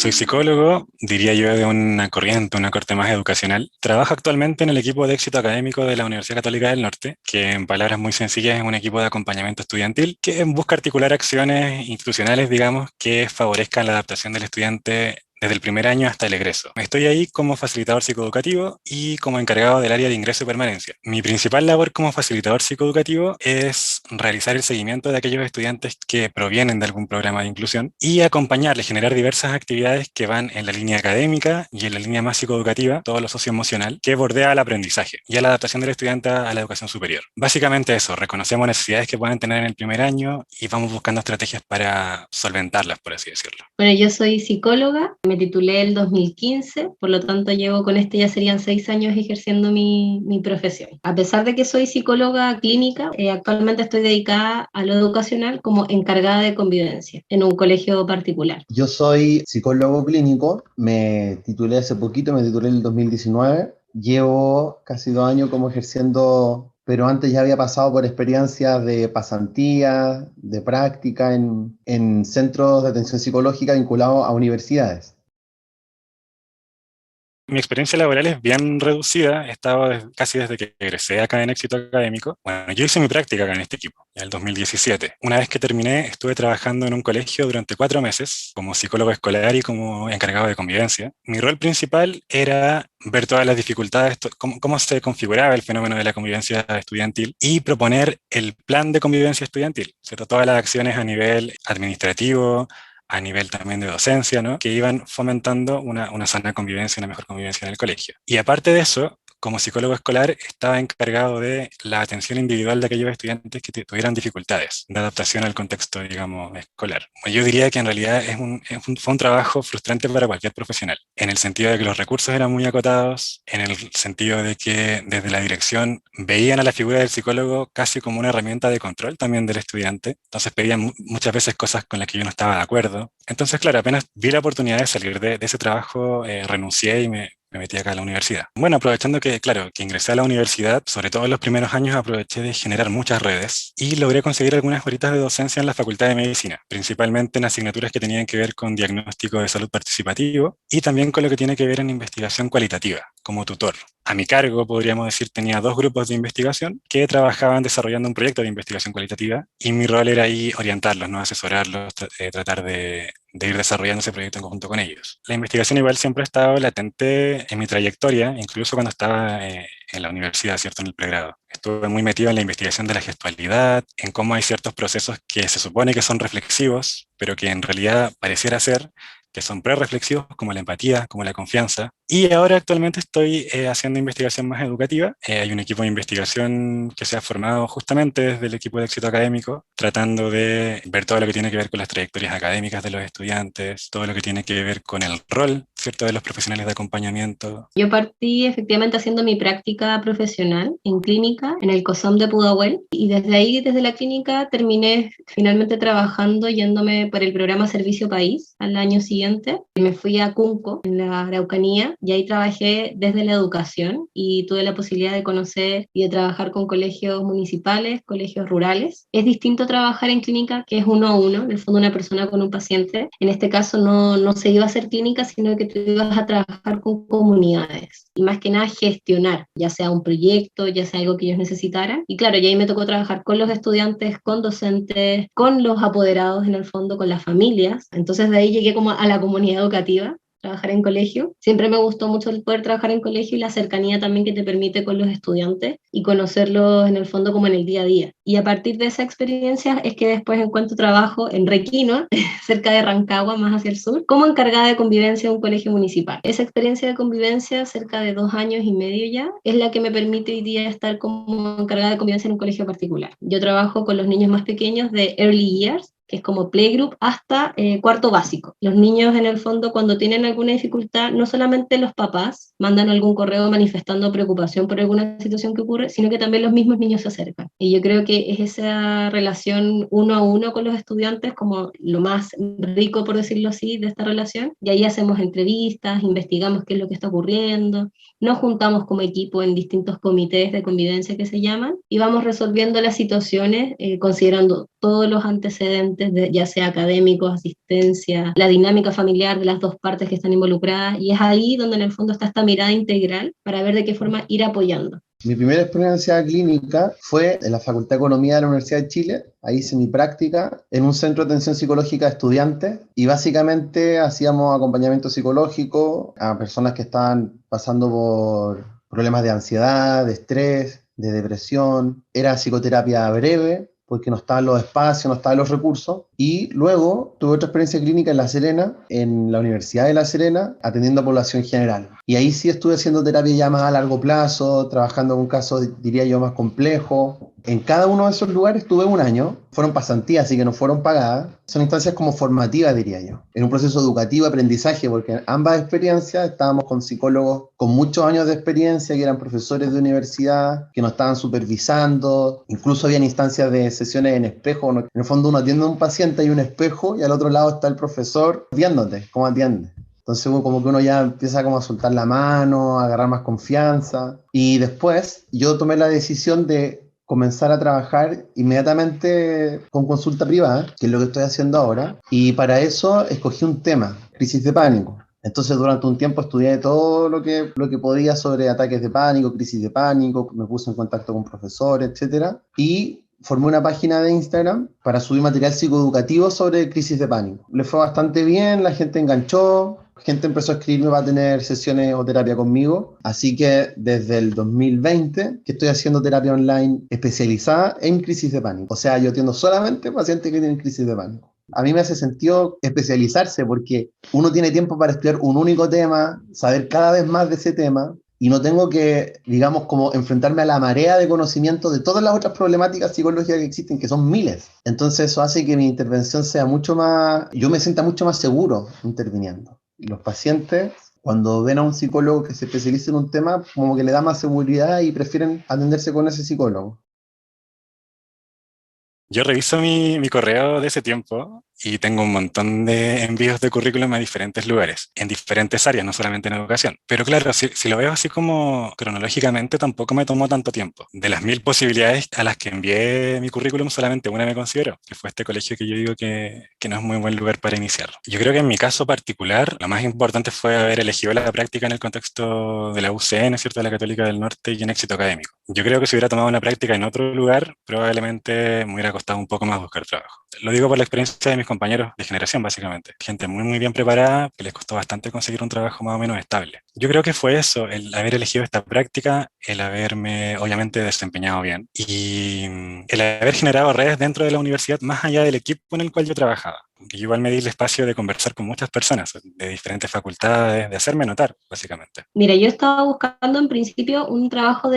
Soy psicólogo, diría yo de una corriente, una corte más educacional. Trabajo actualmente en el equipo de éxito académico de la Universidad Católica del Norte, que en palabras muy sencillas es un equipo de acompañamiento estudiantil que busca articular acciones institucionales, digamos, que favorezcan la adaptación del estudiante desde el primer año hasta el egreso. Estoy ahí como facilitador psicoeducativo y como encargado del área de ingreso y permanencia. Mi principal labor como facilitador psicoeducativo es realizar el seguimiento de aquellos estudiantes que provienen de algún programa de inclusión y acompañarles, generar diversas actividades que van en la línea académica y en la línea más psicoeducativa, todo lo socioemocional, que bordea el aprendizaje y a la adaptación del estudiante a la educación superior. Básicamente eso, reconocemos necesidades que puedan tener en el primer año y vamos buscando estrategias para solventarlas, por así decirlo. Bueno, yo soy psicóloga, me titulé el 2015, por lo tanto llevo con este ya serían 6 años ejerciendo mi profesión. A pesar de que soy psicóloga clínica, actualmente estoy dedicada a lo educacional como encargada de convivencia en un colegio particular. Yo soy psicólogo clínico, me titulé hace poquito, me titulé en el 2019. Llevo casi 2 años como ejerciendo, pero antes ya había pasado por experiencias de pasantía, de práctica en centros de atención psicológica vinculados a universidades. Mi experiencia laboral es bien reducida, he estado casi desde que egresé acá en Éxito Académico. Bueno, yo hice mi práctica acá en este equipo, en el 2017. Una vez que terminé, estuve trabajando en un colegio durante 4 meses como psicólogo escolar y como encargado de convivencia. Mi rol principal era ver todas las dificultades, cómo se configuraba el fenómeno de la convivencia estudiantil y proponer el plan de convivencia estudiantil, ¿cierto? Todas las acciones a nivel administrativo, a nivel también de docencia, ¿no? Que iban fomentando una sana convivencia, una mejor convivencia en el colegio. Y aparte de eso, como psicólogo escolar, estaba encargado de la atención individual de aquellos estudiantes que tuvieran dificultades de adaptación al contexto, digamos, escolar. Yo diría que en realidad fue un trabajo frustrante para cualquier profesional, en el sentido de que los recursos eran muy acotados, en el sentido de que desde la dirección veían a la figura del psicólogo casi como una herramienta de control también del estudiante, entonces pedían muchas veces cosas con las que yo no estaba de acuerdo. Entonces, claro, apenas vi la oportunidad de salir de ese trabajo, renuncié y me metí acá a la universidad. Bueno, aprovechando que, claro, que ingresé a la universidad, sobre todo en los primeros años aproveché de generar muchas redes y logré conseguir algunas horitas de docencia en la Facultad de Medicina, principalmente en asignaturas que tenían que ver con diagnóstico de salud participativo y también con lo que tiene que ver en investigación cualitativa, como tutor. A mi cargo, podríamos decir, tenía 2 grupos de investigación que trabajaban desarrollando un proyecto de investigación cualitativa y mi rol era ahí orientarlos, ¿no? Asesorarlos, tratar de ir desarrollando ese proyecto en conjunto con ellos. La investigación igual siempre ha estado latente en mi trayectoria, incluso cuando estaba en la universidad, ¿cierto? En el pregrado. Estuve muy metido en la investigación de la gestualidad, en cómo hay ciertos procesos que se supone que son reflexivos, pero que en realidad pareciera ser que son pre-reflexivos, como la empatía, como la confianza. Y ahora actualmente estoy haciendo investigación más educativa. Hay un equipo de investigación que se ha formado justamente desde el equipo de éxito académico, tratando de ver todo lo que tiene que ver con las trayectorias académicas de los estudiantes, todo lo que tiene que ver con el rol, ¿cierto?, de los profesionales de acompañamiento. Yo partí efectivamente haciendo mi práctica profesional en clínica, en el COSOM de Pudahuel, y desde ahí, desde la clínica, terminé finalmente trabajando, yéndome por el programa Servicio País al año siguiente. Me fui a Cunco, en la Araucanía, y ahí trabajé desde la educación y tuve la posibilidad de conocer y de trabajar con colegios municipales, colegios rurales. Es distinto trabajar en clínica, que es uno a uno, en el fondo una persona con un paciente. En este caso no se iba a hacer clínica, sino que tú ibas a trabajar con comunidades y más que nada gestionar, ya sea un proyecto, ya sea algo que ellos necesitaran. Y claro, y ahí me tocó trabajar con los estudiantes, con docentes, con los apoderados en el fondo, con las familias. Entonces de ahí llegué como a la comunidad educativa, trabajar en colegio. Siempre me gustó mucho el poder trabajar en colegio y la cercanía también que te permite con los estudiantes y conocerlos en el fondo como en el día a día. Y a partir de esa experiencia es que después encuentro trabajo en Requinoa, cerca de Rancagua, más hacia el sur, como encargada de convivencia de un colegio municipal. Esa experiencia de convivencia, cerca de 2 años y medio ya, es la que me permite hoy día estar como encargada de convivencia en un colegio particular. Yo trabajo con los niños más pequeños de Early Years, que es como playgroup, hasta cuarto básico. Los niños en el fondo cuando tienen alguna dificultad, no solamente los papás mandan algún correo manifestando preocupación por alguna situación que ocurre, sino que también los mismos niños se acercan. Y yo creo que es esa relación uno a uno con los estudiantes como lo más rico, por decirlo así, de esta relación. Y ahí hacemos entrevistas, investigamos qué es lo que está ocurriendo, nos juntamos como equipo en distintos comités de convivencia que se llaman y vamos resolviendo las situaciones considerando todos los antecedentes componentes, ya sea académicos, asistencia, la dinámica familiar de las dos partes que están involucradas, y es ahí donde en el fondo está esta mirada integral para ver de qué forma ir apoyando. Mi primera experiencia clínica fue en la Facultad de Economía de la Universidad de Chile. Ahí hice mi práctica en un centro de atención psicológica de estudiantes y básicamente hacíamos acompañamiento psicológico a personas que estaban pasando por problemas de ansiedad, de estrés, de depresión. Era psicoterapia breve porque no estaban los espacios, no estaban los recursos. Y luego tuve otra experiencia clínica en La Serena, en la Universidad de La Serena, atendiendo a población general. Y ahí sí estuve haciendo terapia ya más a largo plazo, trabajando con casos, diría yo, más complejos. En cada uno de esos lugares tuve un año, fueron pasantías, así que no fueron pagadas. Son instancias como formativas, diría yo, en un proceso educativo, aprendizaje, porque en ambas experiencias estábamos con psicólogos con muchos años de experiencia, que eran profesores de universidad, que nos estaban supervisando, incluso habían instancias de sesiones en espejo. En el fondo uno atiende a un paciente, hay un espejo y al otro lado está el profesor viéndote cómo atiende. Entonces como que uno ya empieza como a soltar la mano, a agarrar más confianza. Y después yo tomé la decisión de comenzar a trabajar inmediatamente con consulta privada, que es lo que estoy haciendo ahora. Y para eso escogí un tema, crisis de pánico. Entonces durante un tiempo estudié todo lo que podía sobre ataques de pánico, crisis de pánico, me puse en contacto con profesores, etcétera, y formé una página de Instagram para subir material psicoeducativo sobre crisis de pánico. Le fue bastante bien, la gente enganchó, gente empezó a escribirme para tener sesiones o terapia conmigo, así que desde el 2020 que estoy haciendo terapia online especializada en crisis de pánico. O sea, yo atiendo solamente pacientes que tienen crisis de pánico. A mí me hace sentido especializarse porque uno tiene tiempo para estudiar un único tema, saber cada vez más de ese tema, y no tengo que, digamos, como enfrentarme a la marea de conocimiento de todas las otras problemáticas psicológicas que existen, que son miles. Entonces eso hace que mi intervención sea mucho más, yo me sienta mucho más seguro interviniendo. Y los pacientes, cuando ven a un psicólogo que se especializa en un tema, como que le da más seguridad y prefieren atenderse con ese psicólogo. Yo reviso mi correo de ese tiempo y tengo un montón de envíos de currículum a diferentes lugares, en diferentes áreas, no solamente en educación. Pero claro, si lo veo así como cronológicamente, tampoco me tomó tanto tiempo. De las 1000 posibilidades a las que envié mi currículum, solamente una me consideró, que fue este colegio que yo digo que no es muy buen lugar para iniciar. Yo creo que en mi caso particular, lo más importante fue haber elegido la práctica en el contexto de la UCN, ¿cierto?, de la Católica del Norte, y en éxito académico. Yo creo que si hubiera tomado una práctica en otro lugar, probablemente me hubiera costado un poco más buscar trabajo. Lo digo por la experiencia de mis compañeros de generación, básicamente. Gente muy bien preparada, que les costó bastante conseguir un trabajo más o menos estable. Yo creo que fue eso, el haber elegido esta práctica, el haberme, obviamente, desempeñado bien y el haber generado redes dentro de la universidad más allá del equipo en el cual yo trabajaba. Que yo igual me di el espacio de conversar con muchas personas de diferentes facultades, de hacerme notar, básicamente. Mira, yo estaba buscando en principio un trabajo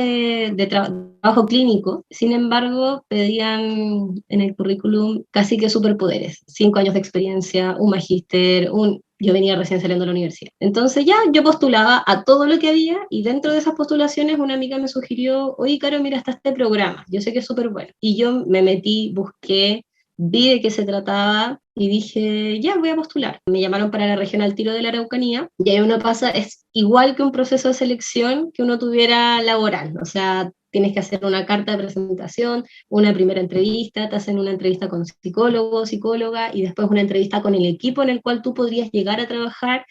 trabajo clínico, sin embargo, pedían en el currículum casi que superpoderes, 5 años de experiencia, un magíster, yo venía recién saliendo de la universidad. Entonces ya yo postulaba a todo lo que había y dentro de esas postulaciones una amiga me sugirió, oye, Caro, mira, está este programa, yo sé que es súper bueno. Y yo me metí, busqué, vi de qué se trataba y dije, ya, voy a postular. Me llamaron para la región al tiro de la Araucanía y ahí uno pasa, es igual que un proceso de selección que uno tuviera laboral, o sea, tienes que hacer una carta de presentación, una primera entrevista, te hacen una entrevista con psicólogo, psicóloga y después una entrevista con el equipo en el cual tú podrías llegar a trabajar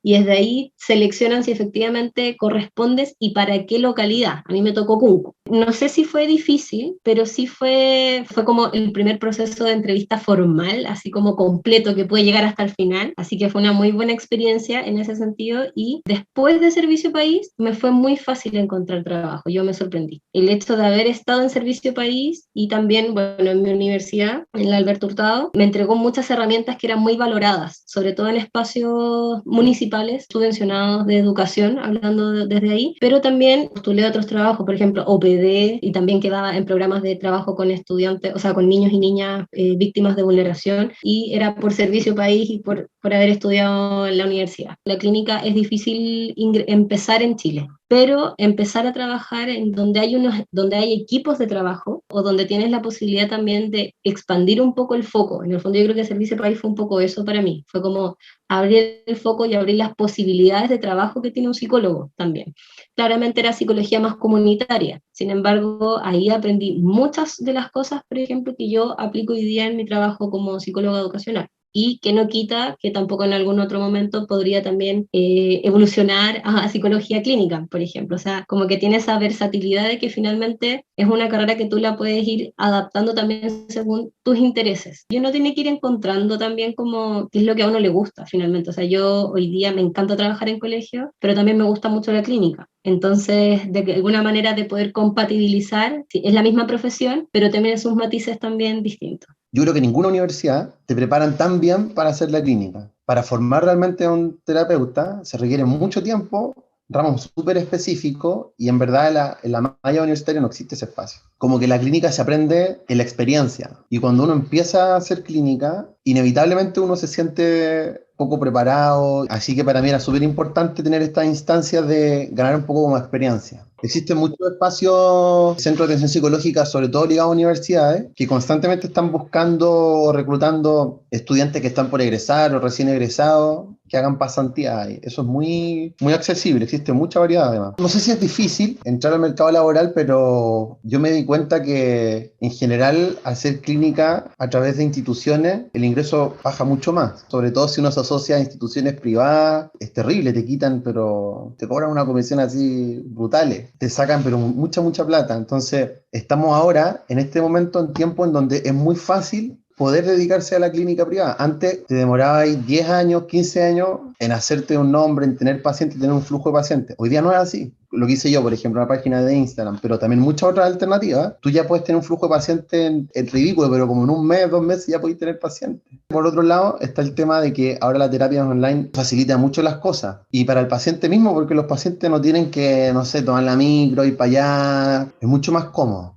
y desde ahí seleccionan si efectivamente correspondes y para qué localidad. A mí me tocó Cunco. No sé si fue difícil, pero sí fue como el primer proceso de entrevista formal, así como completo, que puede llegar hasta el final. Así que fue una muy buena experiencia en ese sentido y después de Servicio País me fue muy fácil encontrar trabajo. Yo me sorprendí. El hecho de haber estado en Servicio País y también, bueno, en mi universidad, en la Alberto Hurtado, me entregó muchas herramientas que eran muy valoradas, sobre todo en espacios municipales subvencionados de educación, hablando desde ahí, pero también postulé otros trabajos, por ejemplo, OPD, y también quedaba en programas de trabajo con estudiantes, o sea, con niños y niñas víctimas de vulneración, y era por Servicio País y por por haber estudiado en la universidad. La clínica es difícil empezar en Chile, pero empezar a trabajar en donde hay equipos de trabajo o donde tienes la posibilidad también de expandir un poco el foco. En el fondo yo creo que Servicio País fue un poco eso para mí, fue como abrir el foco y abrir las posibilidades de trabajo que tiene un psicólogo también. Claramente era psicología más comunitaria, sin embargo ahí aprendí muchas de las cosas, por ejemplo, que yo aplico hoy día en mi trabajo como psicóloga educacional, y que no quita que tampoco en algún otro momento podría también evolucionar a psicología clínica, por ejemplo. O sea, como que tiene esa versatilidad de que finalmente es una carrera que tú la puedes ir adaptando también según tus intereses. Y uno tiene que ir encontrando también como qué es lo que a uno le gusta finalmente. O sea, yo hoy día me encanta trabajar en colegio, pero también me gusta mucho la clínica. Entonces, de alguna manera de poder compatibilizar, sí, es la misma profesión, pero también sus matices también distintos. Yo creo que ninguna universidad te preparan tan bien para hacer la clínica. Para formar realmente a un terapeuta se requiere mucho tiempo, ramos súper específicos, y en verdad en la malla universitaria no existe ese espacio. Como que la clínica se aprende en la experiencia, y cuando uno empieza a hacer clínica, inevitablemente uno se siente poco preparado, así que para mí era súper importante tener estas instancias de ganar un poco como experiencia. Existen muchos espacios, centros de atención psicológica, sobre todo ligados a universidades, que constantemente están buscando o reclutando estudiantes que están por egresar o recién egresados, que hagan pasantía. Eso es muy, muy accesible, existe mucha variedad además. No sé si es difícil entrar al mercado laboral, pero yo me di cuenta que en general hacer clínica a través de instituciones, el ingreso baja mucho más, sobre todo si uno se asocia a instituciones privadas. Es terrible, te quitan, pero te cobran una comisión así brutales, te sacan pero mucha, mucha plata. Entonces estamos ahora en este momento en tiempo en donde es muy fácil poder dedicarse a la clínica privada. Antes te demorabas 10 años, 15 años en hacerte un nombre, en tener pacientes, tener un flujo de pacientes. Hoy día no es así. Lo que hice yo, por ejemplo, una página de Instagram, pero también muchas otras alternativas. Tú ya puedes tener un flujo de pacientes en ridículo, pero como en un mes, 2 meses ya puedes tener pacientes. Por otro lado, está el tema de que ahora la terapia online facilita mucho las cosas. Y para el paciente mismo, porque los pacientes no tienen que, no sé, tomar la micro, ir para allá. Es mucho más cómodo.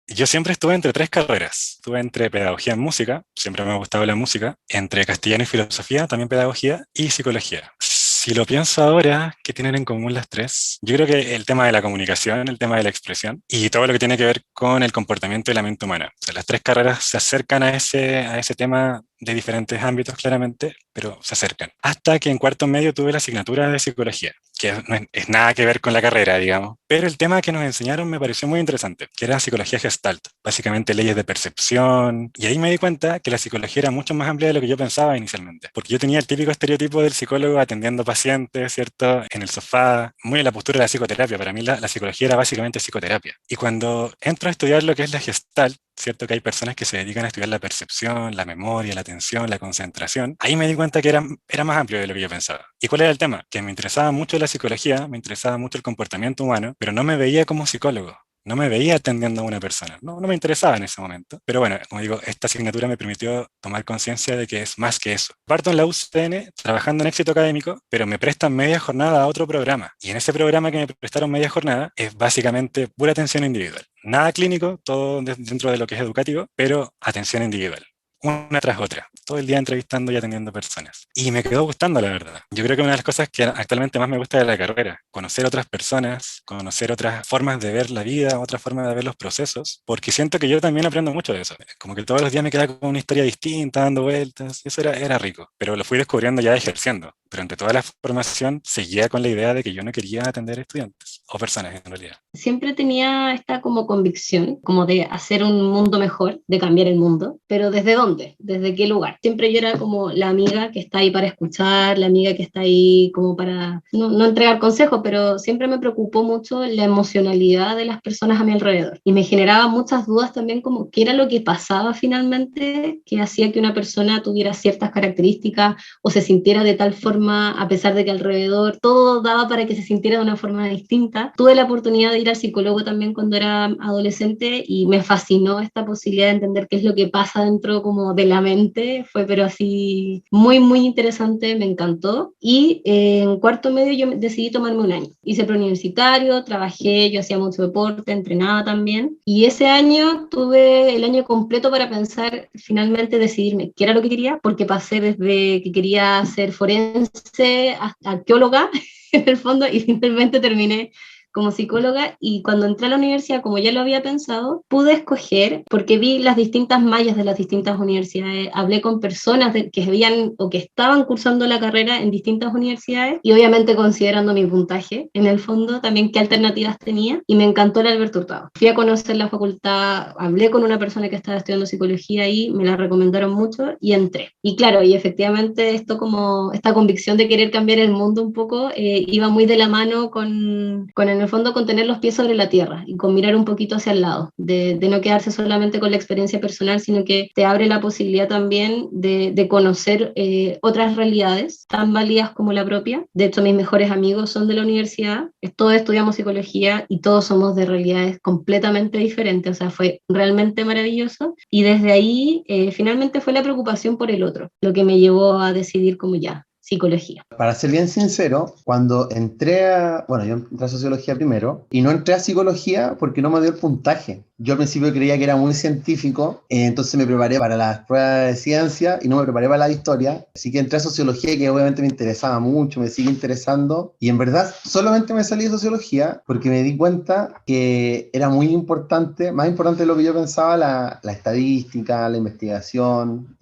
Yo siempre estuve entre tres carreras. Estuve entre pedagogía en música, siempre me ha gustado la música, entre castellano y filosofía, también pedagogía, y psicología. Si lo pienso ahora, ¿qué tienen en común las tres? Yo creo que el tema de la comunicación, el tema de la expresión y todo lo que tiene que ver con el comportamiento de la mente humana. O sea, las tres carreras se acercan a ese tema de diferentes ámbitos claramente, pero se acercan. Hasta que en cuarto medio tuve la asignatura de psicología, que no es nada que ver con la carrera, digamos. Pero el tema que nos enseñaron me pareció muy interesante, que era psicología gestalt, básicamente leyes de percepción. Y ahí me di cuenta que la psicología era mucho más amplia de lo que yo pensaba inicialmente. Porque yo tenía el típico estereotipo del psicólogo atendiendo pacientes, ¿cierto? En el sofá, muy en la postura de la psicoterapia. Para mí la psicología era básicamente psicoterapia. Y cuando entro a estudiar lo que es la gestalt, cierto que hay personas que se dedican a estudiar la percepción, la memoria, la atención, la concentración. Ahí me di cuenta que era más amplio de lo que yo pensaba. ¿Y cuál era el tema? Que me interesaba mucho la psicología, me interesaba mucho el comportamiento humano, pero no me veía como psicólogo. No me veía atendiendo a una persona, no me interesaba en ese momento. Pero bueno, como digo, esta asignatura me permitió tomar conciencia de que es más que eso. Parto en la UCN trabajando en éxito académico, pero me prestan media jornada a otro programa. Y en ese programa que me prestaron media jornada es básicamente pura atención individual. Nada clínico, todo dentro de lo que es educativo, pero atención individual. Una tras otra, todo el día entrevistando y atendiendo personas. Y me quedó gustando, la verdad. Yo creo que una de las cosas que actualmente más me gusta de la carrera, conocer otras personas, conocer otras formas de ver la vida, otras formas de ver los procesos, porque siento que yo también aprendo mucho de eso. Como que todos los días me queda con una historia distinta, dando vueltas, y eso era rico. Pero lo fui descubriendo ya ejerciendo. Pero entre toda la formación seguía con la idea de que yo no quería atender estudiantes, o personas en realidad. Siempre tenía esta como convicción, como de hacer un mundo mejor, de cambiar el mundo, pero ¿desde dónde? ¿Desde qué lugar? Siempre yo era como la amiga que está ahí para escuchar, la amiga que está ahí como para, no entregar consejos, pero siempre me preocupó mucho la emocionalidad de las personas a mi alrededor. Y me generaba muchas dudas también como qué era lo que pasaba finalmente que hacía que una persona tuviera ciertas características o se sintiera de tal forma, a pesar de que alrededor todo daba para que se sintiera de una forma distinta. psicología. Tuve la oportunidad de ir al psicólogo también cuando era adolescente y me fascinó esta posibilidad de entender qué es lo que pasa dentro como de la mente. Fue pero así muy, muy interesante, me encantó. Y en cuarto medio yo decidí tomarme un año. Hice preuniversitario, trabajé, yo hacía mucho deporte, entrenaba también. Y ese año tuve el año completo para pensar, finalmente decidirme qué era lo que quería, porque pasé desde que quería ser forense a arqueóloga en el fondo y finalmente terminé como psicóloga y cuando entré a la universidad, como ya lo había pensado, pude escoger, porque vi las distintas mallas de las distintas universidades, hablé con personas que habían o que estaban cursando la carrera en distintas universidades y obviamente considerando mi puntaje, en el fondo también qué alternativas tenía y me encantó el Alberto Hurtado. Fui a conocer la facultad, hablé con una persona que estaba estudiando psicología ahí, me la recomendaron mucho y entré. Y claro, y efectivamente esto como esta convicción de querer cambiar el mundo un poco iba muy de la mano con en el fondo con tener los pies sobre la tierra y con mirar un poquito hacia el lado, de no quedarse solamente con la experiencia personal, sino que te abre la posibilidad también de conocer otras realidades tan válidas como la propia. De hecho, mis mejores amigos son de la universidad, todos estudiamos psicología y todos somos de realidades completamente diferentes, o sea, fue realmente maravilloso y desde ahí finalmente fue la preocupación por el otro, lo que me llevó a decidir como ya, psicología. Para ser bien sincero, cuando bueno, yo entré a sociología primero y no entré a psicología porque no me dio el puntaje. Yo al principio creía que era muy científico, entonces me preparé para las pruebas de ciencia y no me preparé para la historia. Así que entré a sociología que obviamente me interesaba mucho, me sigue interesando. Y en verdad solamente me salí de sociología porque me di cuenta que era muy importante, más importante de lo que yo pensaba, la estadística, la investigación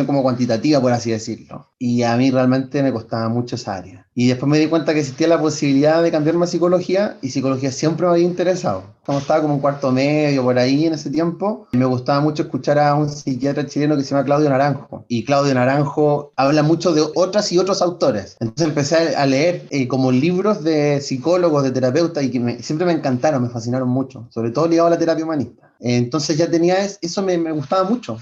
como cuantitativa, por así decirlo. Y a mí realmente me costaba mucho esa área. Y después me di cuenta que existía la posibilidad de cambiarme a psicología y psicología siempre me había interesado. Como estaba como en cuarto medio, por ahí en ese tiempo, me gustaba mucho escuchar a un psiquiatra chileno que se llama Claudio Naranjo. Y Claudio Naranjo habla mucho de otras y otros autores. Entonces empecé a leer como libros de psicólogos, de terapeutas, y que siempre me encantaron, me fascinaron mucho, sobre todo ligado a la terapia humanista. Entonces ya tenía eso, me gustaba mucho.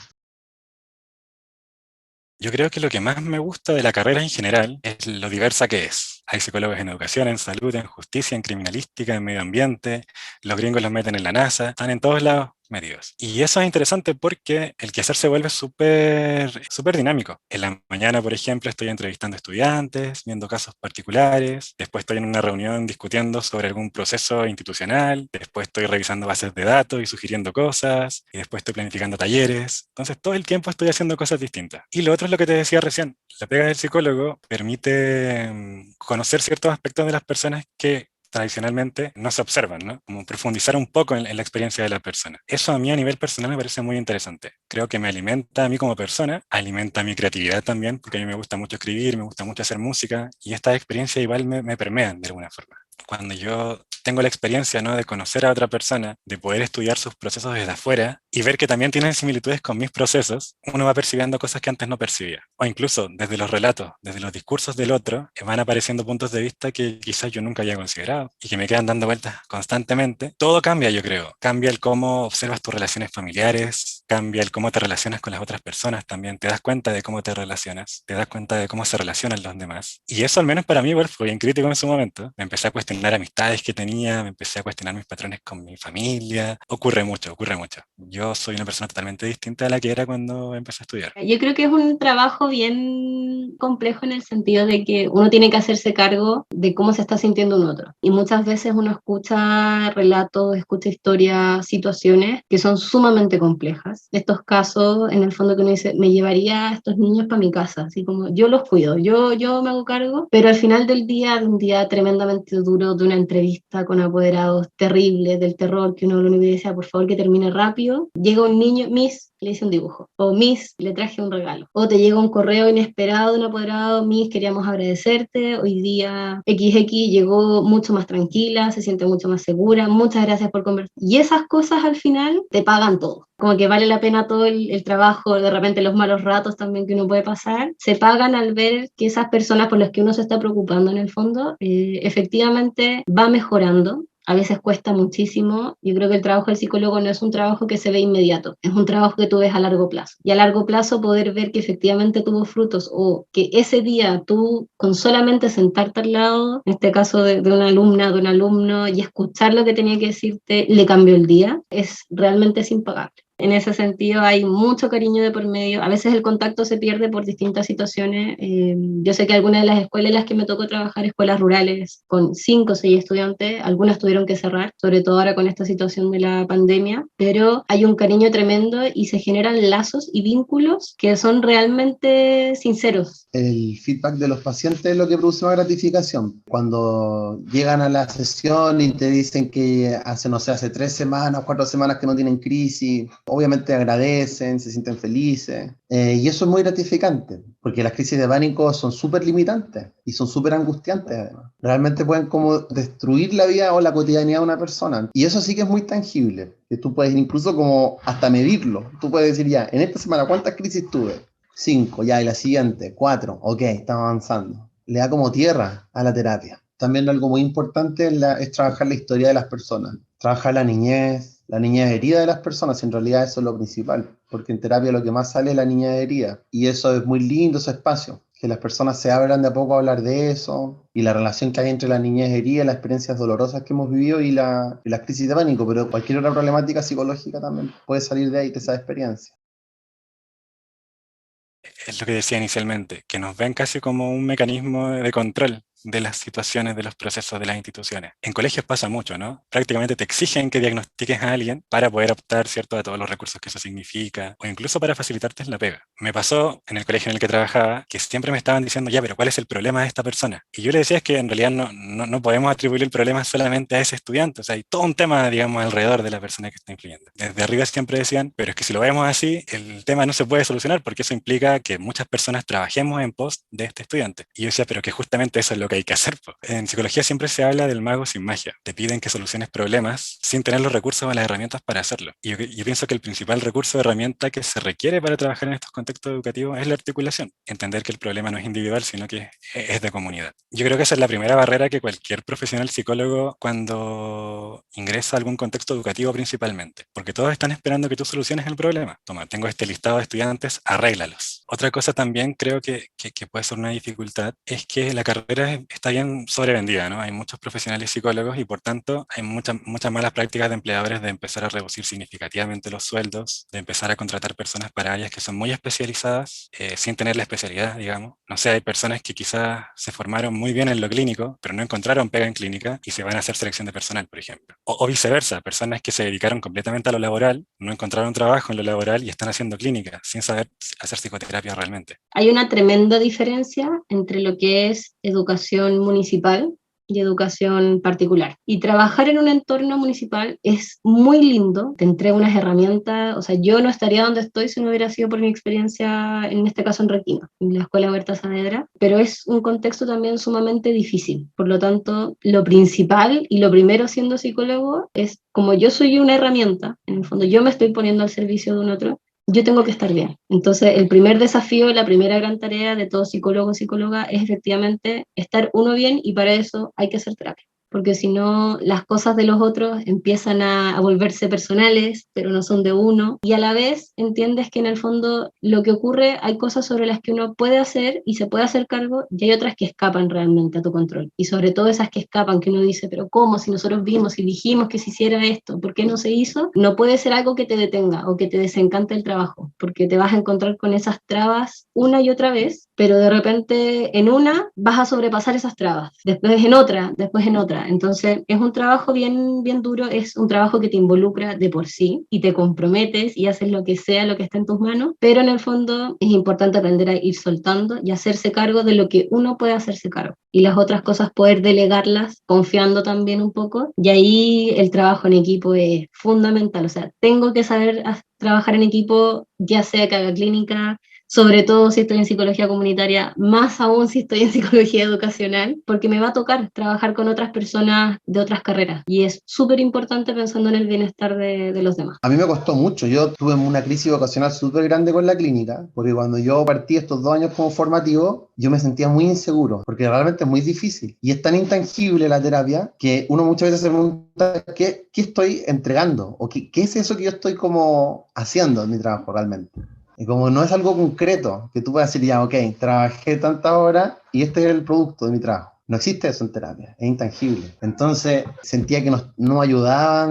Yo creo que lo que más me gusta de la carrera en general es lo diversa que es. Hay psicólogos en educación, en salud, en justicia, en criminalística, en medio ambiente. Los gringos los meten en la NASA, están en todos lados metidos. Y eso es interesante porque el quehacer se vuelve súper dinámico. En la mañana, por ejemplo, estoy entrevistando estudiantes, viendo casos particulares. Después estoy en una reunión discutiendo sobre algún proceso institucional. Después estoy revisando bases de datos y sugiriendo cosas. Y después estoy planificando talleres. Entonces, todo el tiempo estoy haciendo cosas distintas. Y lo otro es lo que te decía recién. La pega del psicólogo permite conocer ciertos aspectos de las personas que tradicionalmente no se observan, ¿no? Como profundizar un poco en la experiencia de la persona. Eso a mí a nivel personal me parece muy interesante. Creo que me alimenta a mí como persona, alimenta mi creatividad también, porque a mí me gusta mucho escribir, me gusta mucho hacer música, y estas experiencias igual me permean de alguna forma. Cuando yo tengo la experiencia, ¿no?, de conocer a otra persona, de poder estudiar sus procesos desde afuera y ver que también tienen similitudes con mis procesos, uno va percibiendo cosas que antes no percibía. O incluso desde los relatos, desde los discursos del otro, van apareciendo puntos de vista que quizás yo nunca había considerado y que me quedan dando vueltas constantemente. Todo cambia, yo creo. Cambia el cómo observas tus relaciones familiares, cambia el cómo te relacionas con las otras personas también. Te das cuenta de cómo te relacionas, te das cuenta de cómo se relacionan los demás. Y eso al menos para mí igual fue bien crítico en su momento. Me empecé a cuestionar amistades que tenía, me empecé a cuestionar mis patrones con mi familia. Ocurre mucho, ocurre mucho. Yo soy una persona totalmente distinta a la que era cuando empecé a estudiar. Yo creo que es un trabajo bien complejo en el sentido de que uno tiene que hacerse cargo de cómo se está sintiendo un otro. Y muchas veces uno escucha relatos, escucha historias, situaciones que son sumamente complejas. Estos casos, en el fondo, que uno dice, me llevaría a estos niños para mi casa, así como yo los cuido, yo me hago cargo, pero al final del día, de un día tremendamente duro, de una entrevista con apoderados terribles, del terror, que uno lo único que dice, por favor que termine rápido, llega un niño, Miss, le hice un dibujo, o Miss, le traje un regalo, o te llega un correo inesperado de un apoderado, Miss, queríamos agradecerte, hoy día XX llegó mucho más tranquila, se siente mucho más segura, muchas gracias por conversar. Y esas cosas al final te pagan todo, como que vale la pena todo el trabajo, de repente los malos ratos también que uno puede pasar, se pagan al ver que esas personas por las que uno se está preocupando en el fondo, efectivamente va mejorando. a veces cuesta muchísimo. Yo creo que el trabajo del psicólogo no es un trabajo que se ve inmediato, es un trabajo que tú ves a largo plazo. Y a largo plazo poder ver que efectivamente tuvo frutos o que ese día tú con solamente sentarte al lado, en este caso de una alumna, de un alumno, y escuchar lo que tenía que decirte, le cambió el día, es realmente impagable. En ese sentido hay mucho cariño de por medio. A veces el contacto se pierde por distintas situaciones. Yo sé que algunas de las escuelas en las que me tocó trabajar, escuelas rurales con 5 o 6 estudiantes, algunas tuvieron que cerrar, sobre todo ahora con esta situación de la pandemia, pero hay un cariño tremendo y se generan lazos y vínculos que son realmente sinceros. El feedback de los pacientes es lo que produce una gratificación. Cuando llegan a la sesión y te dicen que hace 3 semanas, 4 semanas que no tienen crisis, obviamente agradecen, se sienten felices. Y eso es muy gratificante, porque las crisis de pánico son súper limitantes y son súper angustiantes además. Realmente pueden como destruir la vida o la cotidianidad de una persona. Y eso sí que es muy tangible, que tú puedes incluso como hasta medirlo. Tú puedes decir ya, en esta semana, ¿cuántas crisis tuve? 5, ya, y la siguiente, 4, ok, estamos avanzando. Le da como tierra a la terapia. También algo muy importante es trabajar la historia de las personas, trabajar la niñez herida de las personas, en realidad eso es lo principal, porque en terapia lo que más sale es la niñez herida, y eso es muy lindo, ese espacio, que las personas se abran de a poco a hablar de eso, y la relación que hay entre la niñez herida, las experiencias dolorosas que hemos vivido y las crisis de pánico, pero cualquier otra problemática psicológica también puede salir de ahí, de esa experiencia. Es lo que decía inicialmente, que nos ven casi como un mecanismo de control de las situaciones, de los procesos de las instituciones. En colegios pasa mucho, ¿no? Prácticamente te exigen que diagnostiques a alguien para poder optar, ¿cierto?, a todos los recursos que eso significa, o incluso para facilitarte la pega. Me pasó en el colegio en el que trabajaba que siempre me estaban diciendo, ya, pero ¿cuál es el problema de esta persona? Y yo le decía es que en realidad no podemos atribuir el problema solamente a ese estudiante, o sea, hay todo un tema, digamos, alrededor de la persona que está influyendo. Desde arriba siempre decían, pero es que si lo vemos así, el tema no se puede solucionar porque eso implica que muchas personas trabajemos en pos de este estudiante. Y yo decía, pero que justamente eso es lo que hay que hacer. En psicología siempre se habla del mago sin magia. Te piden que soluciones problemas sin tener los recursos o las herramientas para hacerlo. Y yo pienso que el principal recurso o herramienta que se requiere para trabajar en estos contextos educativos es la articulación. Entender que el problema no es individual, sino que es de comunidad. Yo creo que esa es la primera barrera que cualquier profesional psicólogo cuando ingresa a algún contexto educativo principalmente. Porque todos están esperando que tú soluciones el problema. Toma, tengo este listado de estudiantes, arréglalos. Otra cosa también creo que puede ser una dificultad es que la carrera está bien sobrevendida, ¿no? Hay muchos profesionales psicólogos y por tanto hay muchas malas prácticas de empleadores de empezar a reducir significativamente los sueldos, de empezar a contratar personas para áreas que son muy especializadas, sin tener la especialidad, digamos. No sé, hay personas que quizás se formaron muy bien en lo clínico, pero no encontraron pega en clínica y se van a hacer selección de personal, por ejemplo. O viceversa, personas que se dedicaron completamente a lo laboral, no encontraron trabajo en lo laboral y están haciendo clínica sin saber hacer psicoterapia realmente. Hay una tremenda diferencia entre lo que es educación municipal y educación particular. Y trabajar en un entorno municipal es muy lindo, te entrega unas herramientas, o sea, yo no estaría donde estoy si no hubiera sido por mi experiencia, en este caso en Requino, en la Escuela Huerta Saavedra, pero es un contexto también sumamente difícil. Por lo tanto, lo principal y lo primero siendo psicólogo es, como yo soy una herramienta, en el fondo yo me estoy poniendo al servicio de un otro, yo tengo que estar bien. Entonces, el primer desafío, la primera gran tarea de todo psicólogo o psicóloga es efectivamente estar uno bien y para eso hay que hacer terapia. Porque si no, las cosas de los otros empiezan a volverse personales, pero no son de uno. Y a la vez entiendes que en el fondo lo que ocurre, hay cosas sobre las que uno puede hacer y se puede hacer cargo, y hay otras que escapan realmente a tu control. Y sobre todo esas que escapan, que uno dice, pero ¿cómo? Si nosotros vimos y dijimos que se hiciera esto, ¿por qué no se hizo? No puede ser algo que te detenga o que te desencante el trabajo, porque te vas a encontrar con esas trabas una y otra vez, pero de repente en una vas a sobrepasar esas trabas, después en otra, después en otra. Entonces es un trabajo bien, bien duro, es un trabajo que te involucra de por sí y te comprometes y haces lo que sea, lo que está en tus manos, pero en el fondo es importante aprender a ir soltando y hacerse cargo de lo que uno puede hacerse cargo y las otras cosas poder delegarlas confiando también un poco, y ahí el trabajo en equipo es fundamental. O sea, tengo que saber trabajar en equipo, ya sea que haga clínica, sobre todo si estoy en psicología comunitaria, más aún si estoy en psicología educacional, porque me va a tocar trabajar con otras personas de otras carreras y es súper importante pensando en el bienestar de los demás. A mí me costó mucho, yo tuve una crisis vocacional súper grande con la clínica, porque cuando yo partí estos 2 años como formativo, yo me sentía muy inseguro, porque realmente es muy difícil y es tan intangible la terapia que uno muchas veces se pregunta qué estoy entregando o qué es eso que yo estoy como haciendo en mi trabajo realmente. Y como no es algo concreto, que tú puedas decir, ya, ok, trabajé tantas horas y este es el producto de mi trabajo. No existe eso en terapia, es intangible. Entonces sentía que no ayudaba a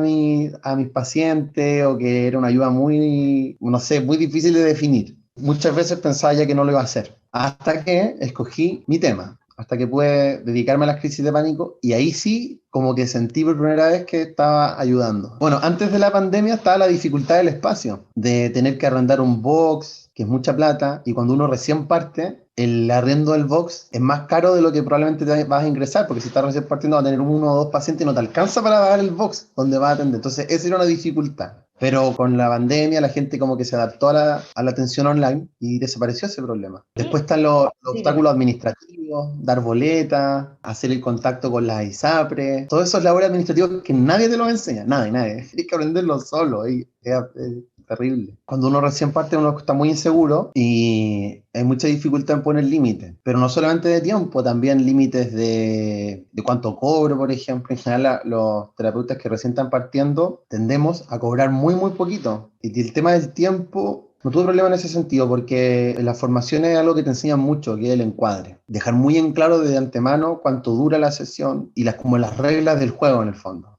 mis pacientes o que era una ayuda muy, no sé, muy difícil de definir. Muchas veces pensaba ya que no lo iba a hacer, hasta que escogí mi tema, hasta que pude dedicarme a las crisis de pánico y ahí sí como que sentí por primera vez que estaba ayudando. Bueno, antes de la pandemia estaba la dificultad del espacio, de tener que arrendar un box, que es mucha plata, y cuando uno recién parte, el arriendo del box es más caro de lo que probablemente te vas a ingresar, porque si estás recién partiendo vas a tener 1 o 2 pacientes y no te alcanza para pagar el box donde vas a atender. Entonces esa era una dificultad. Pero con la pandemia la gente como que se adaptó a la atención online y desapareció ese problema. Después están los Sí, obstáculos administrativos, dar boletas, hacer el contacto con las ISAPRE, todos esos labores administrativos que nadie te los enseña, nadie. Tienes que aprenderlo solo y es terrible. Cuando uno recién parte uno está muy inseguro y hay mucha dificultad en poner límites, pero no solamente de tiempo, también límites de cuánto cobro, por ejemplo. En general los terapeutas que recién están partiendo tendemos a cobrar muy poquito. Y el tema del tiempo, no tuve problema en ese sentido, porque en la formación es algo que te enseñan mucho, que es el encuadre. Dejar muy en claro de antemano cuánto dura la sesión y como las reglas del juego en el fondo.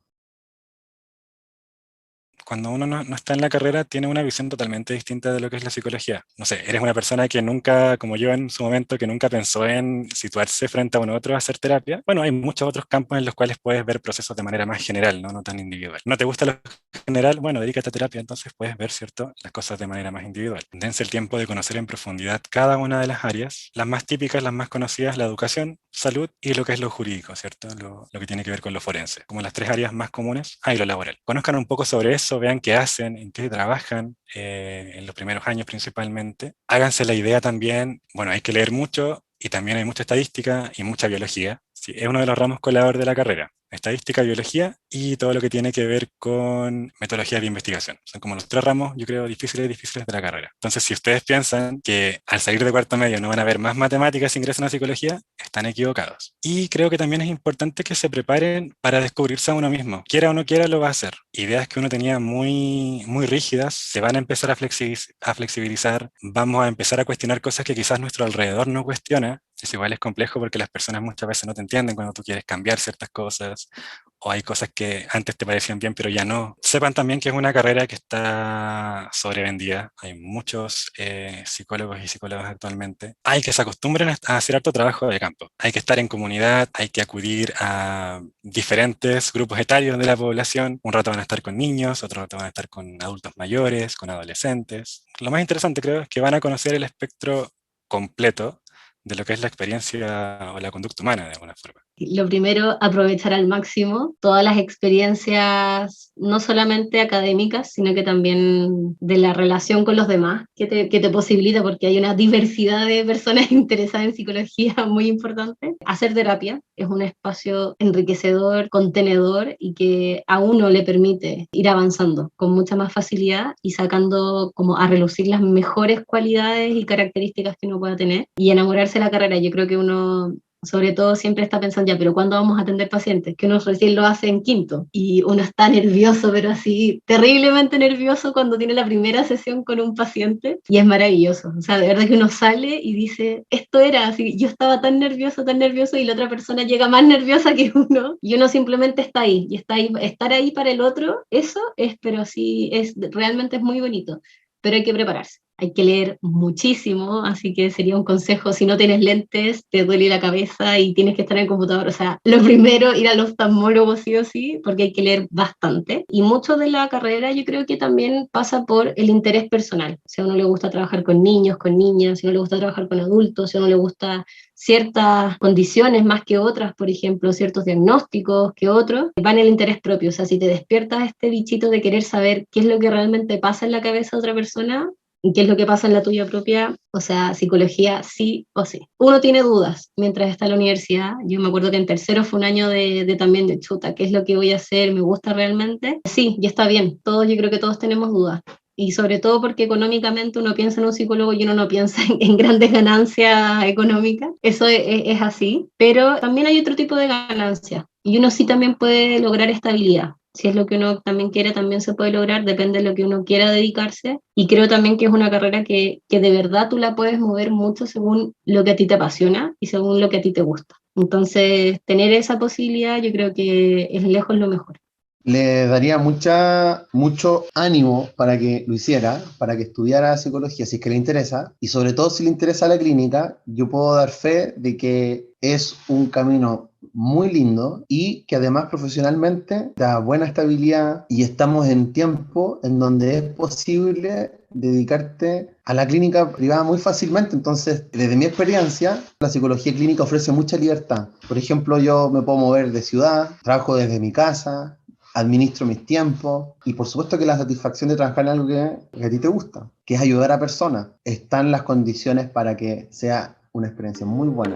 Cuando uno no está en la carrera, tiene una visión totalmente distinta de lo que es la psicología. No sé, eres una persona que nunca, como yo en su momento, que nunca pensó en situarse frente a un otro a hacer terapia. Bueno, hay muchos otros campos en los cuales puedes ver procesos de manera más general, no tan individual. ¿No te gusta lo general? Bueno, dedícate a terapia, entonces puedes ver, ¿cierto?, las cosas de manera más individual. Dense el tiempo de conocer en profundidad cada una de las áreas, las más típicas, las más conocidas, la educación, salud y lo que es lo jurídico, ¿cierto? Lo que tiene que ver con lo forense, como las 3 áreas más comunes, y lo laboral. Conozcan un poco sobre eso, vean qué hacen, en qué trabajan, en los primeros años principalmente. Háganse la idea también, bueno, hay que leer mucho y también hay mucha estadística y mucha biología. Sí, es uno de los ramos colador de la carrera. Estadística, biología y todo lo que tiene que ver con metodologías de investigación. Son como los 3 ramos, yo creo, difíciles de la carrera. Entonces, si ustedes piensan que al salir de cuarto medio no van a ver más matemáticas si ingresan a psicología, están equivocados. Y creo que también es importante que se preparen para descubrirse a uno mismo. Quiera o no quiera, lo va a hacer. Ideas que uno tenía muy rígidas se van a empezar a flexibilizar. Vamos a empezar a cuestionar cosas que quizás nuestro alrededor no cuestiona. Es igual, es complejo porque las personas muchas veces no te entienden cuando tú quieres cambiar ciertas cosas o hay cosas que antes te parecían bien pero ya no. Sepan también que es una carrera que está sobrevendida. Hay muchos psicólogos y psicólogas actualmente. Hay que se acostumbren a hacer harto trabajo de campo. Hay que estar en comunidad, hay que acudir a diferentes grupos etarios de la población. Un rato van a estar con niños, otro rato van a estar con adultos mayores, con adolescentes. Lo más interesante creo es que van a conocer el espectro completo de lo que es la experiencia o la conducta humana de alguna forma. Lo primero, aprovechar al máximo todas las experiencias, no solamente académicas, sino que también de la relación con los demás, que te posibilita, porque hay una diversidad de personas interesadas en psicología muy importante. Hacer terapia es un espacio enriquecedor, contenedor y que a uno le permite ir avanzando con mucha más facilidad y sacando como a relucir las mejores cualidades y características que uno pueda tener y enamorarse de la carrera. Yo creo que uno sobre todo siempre está pensando ya, pero ¿cuándo vamos a atender pacientes? Que uno recién lo hace en quinto y uno está nervioso, pero así terriblemente nervioso cuando tiene la primera sesión con un paciente y es maravilloso. O sea, de verdad que uno sale y dice, esto era así, yo estaba tan nervioso y la otra persona llega más nerviosa que uno y uno simplemente está ahí y está ahí, estar ahí para el otro, eso es, pero sí, realmente es muy bonito, pero hay que prepararse. Hay que leer muchísimo, así que sería un consejo, si no tienes lentes, te duele la cabeza y tienes que estar en el computador. O sea, lo primero, ir al oftalmólogo sí o sí, porque hay que leer bastante. Y mucho de la carrera yo creo que también pasa por el interés personal. Si a uno le gusta trabajar con niños, con niñas, si a uno le gusta trabajar con adultos, si a uno le gusta ciertas condiciones más que otras, por ejemplo, ciertos diagnósticos que otros, va en el interés propio. O sea, si te despiertas este bichito de querer saber qué es lo que realmente pasa en la cabeza de otra persona, ¿Y qué es lo que pasa en la tuya propia? O sea, psicología sí o sí. Uno tiene dudas mientras está en la universidad. Yo me acuerdo que en tercero fue un año de también de chuta, ¿qué es lo que voy a hacer? ¿Me gusta realmente? Sí, ya está bien. Todos, yo creo que todos tenemos dudas. Y sobre todo porque económicamente uno piensa en un psicólogo y uno no piensa en grandes ganancias económicas. Eso es así. Pero también hay otro tipo de ganancias. Y uno sí también puede lograr estabilidad. Si es lo que uno también quiere, también se puede lograr, depende de lo que uno quiera dedicarse. Y creo también que es una carrera que de verdad tú la puedes mover mucho según lo que a ti te apasiona y según lo que a ti te gusta. Entonces, tener esa posibilidad yo creo que es lejos lo mejor. Le daría mucho ánimo para que lo hiciera, para que estudiara psicología, si es que le interesa, y sobre todo si le interesa la clínica, yo puedo dar fe de que es un camino muy lindo y que además profesionalmente da buena estabilidad y estamos en tiempo en donde es posible dedicarte a la clínica privada muy fácilmente. Entonces, desde mi experiencia, la psicología clínica ofrece mucha libertad. Por ejemplo, yo me puedo mover de ciudad, trabajo desde mi casa, administro mis tiempos y por supuesto que la satisfacción de trabajar en algo que a ti te gusta, que es ayudar a personas. Están las condiciones para que sea una experiencia muy buena.